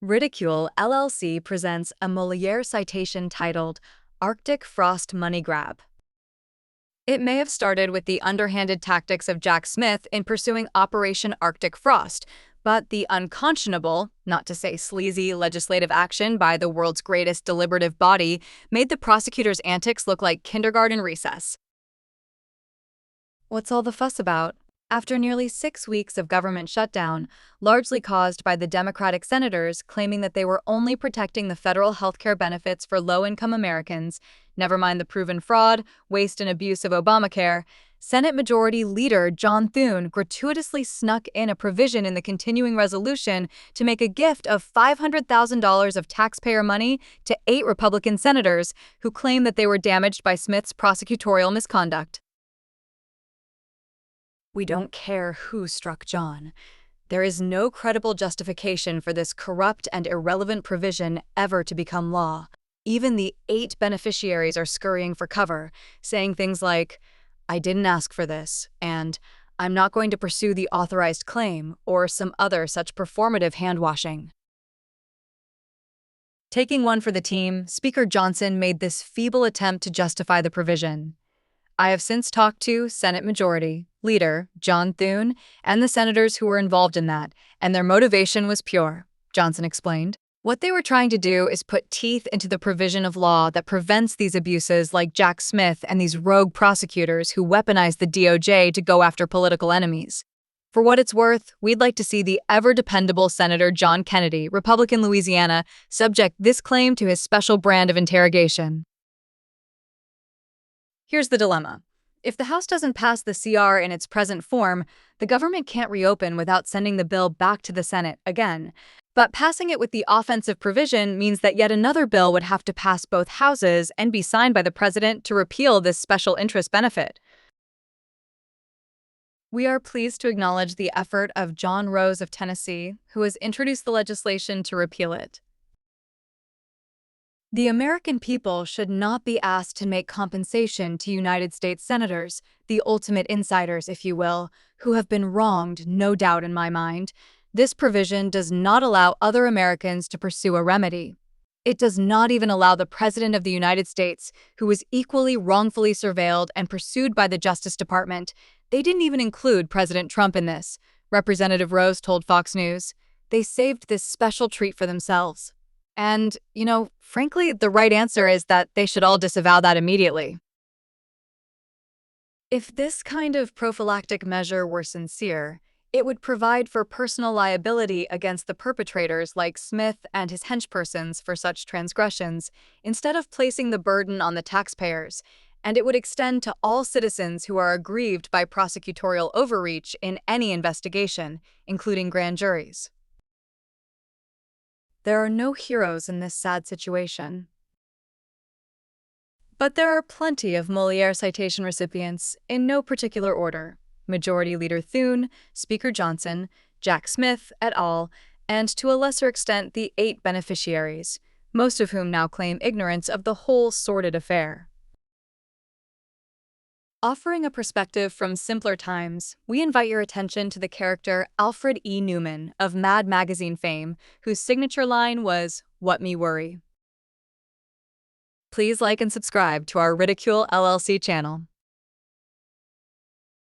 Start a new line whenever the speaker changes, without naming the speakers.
Ridicule LLC presents a Molière citation titled Arctic Frost Money Grab. It may have started with the underhanded tactics of Jack Smith in pursuing Operation Arctic Frost, but the unconscionable, not to say sleazy, legislative action by the world's greatest deliberative body made the prosecutor's antics look like kindergarten recess. What's all the fuss about? After nearly 6 weeks of government shutdown, largely caused by the Democratic senators claiming that they were only protecting the federal healthcare benefits for low-income Americans, never mind the proven fraud, waste, and abuse of Obamacare, Senate Majority Leader John Thune gratuitously snuck in a provision in the continuing resolution to make a gift of $500,000 of taxpayer money to 8 Republican senators who claim that they were damaged by Smith's prosecutorial misconduct. We don't care who struck John. There is no credible justification for this corrupt and irrelevant provision ever to become law. Even the 8 beneficiaries are scurrying for cover, saying things like, "I didn't ask for this," and "I'm not going to pursue the authorized claim," or some other such performative hand-washing. Taking one for the team, Speaker Johnson made this feeble attempt to justify the provision. "I have since talked to Senate Majority Leader John Thune and the senators who were involved in that, and their motivation was pure," Johnson explained. What they were trying to do is put teeth into the provision of law that prevents these abuses like Jack Smith and these rogue prosecutors who weaponize the DOJ to go after political enemies. For what it's worth, we'd like to see the ever-dependable Senator John Kennedy, Republican Louisiana, subject this claim to his special brand of interrogation. Here's the dilemma. If the House doesn't pass the CR in its present form, the government can't reopen without sending the bill back to the Senate again. But passing it with the offensive provision means that yet another bill would have to pass both houses and be signed by the president to repeal this special interest benefit. We are pleased to acknowledge the effort of John Rose of Tennessee, who has introduced the legislation to repeal it. The American people should not be asked to make compensation to United States senators, the ultimate insiders, if you will, who have been wronged, no doubt in my mind. This provision does not allow other Americans to pursue a remedy. It does not even allow the President of the United States, who was equally wrongfully surveilled and pursued by the Justice Department. They didn't even include President Trump in this, Representative Rose told Fox News. They saved this special treat for themselves. And, frankly, the right answer is that they should all disavow that immediately. If this kind of prophylactic measure were sincere, it would provide for personal liability against the perpetrators like Smith and his henchpersons for such transgressions, instead of placing the burden on the taxpayers, and it would extend to all citizens who are aggrieved by prosecutorial overreach in any investigation, including grand juries. There are no heroes in this sad situation. But there are plenty of Molière citation recipients, in no particular order: Majority Leader Thune, Speaker Johnson, Jack Smith, et al., and to a lesser extent the 8 beneficiaries, most of whom now claim ignorance of the whole sordid affair. Offering a perspective from simpler times, we invite your attention to the character Alfred E. Newman of Mad Magazine fame, whose signature line was, "What me worry." Please like and subscribe to our Ridicule LLC channel.